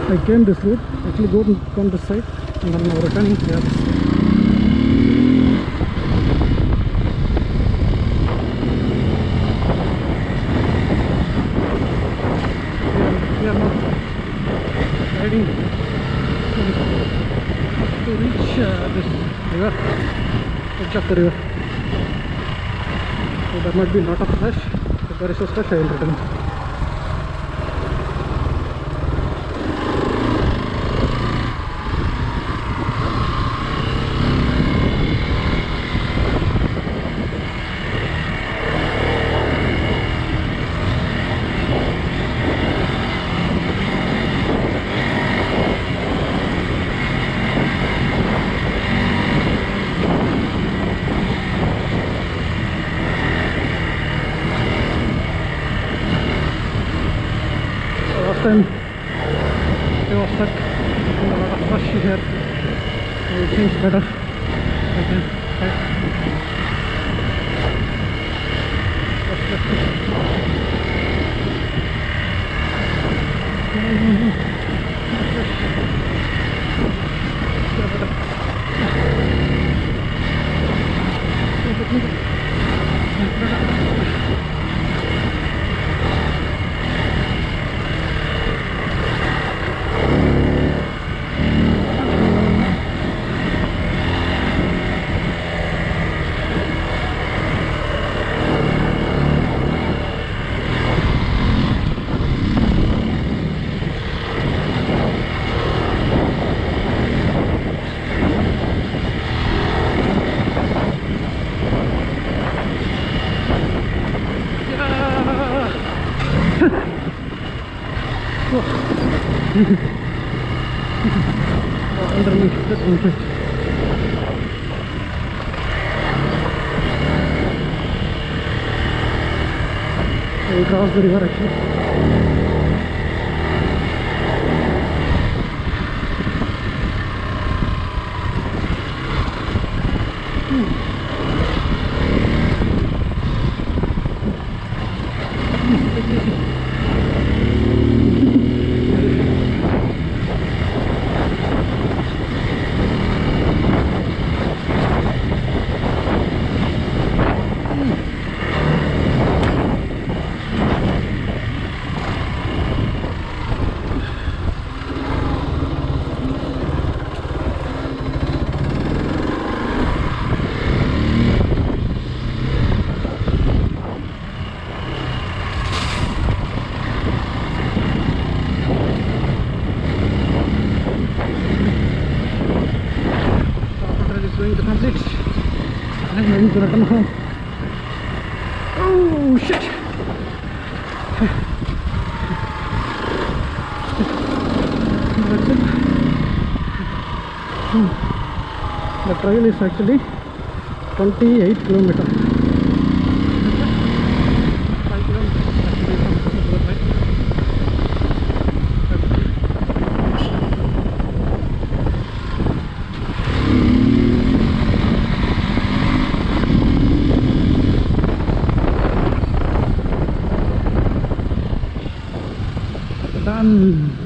I came this route, actually gone this side, and then now returning here. We are not riding to reach this river, edge of the river. So there might be a lot of slush. If there is a slush, I will return. Last time I was stuck in a lot of slush here. It seems better. Okay. Under me, that's interesting. We crossed the river actually. I'm going to return home. Oh shit! That's it. The trail is actually 28 kilometers. 5 kilometers actually from the river side. Done.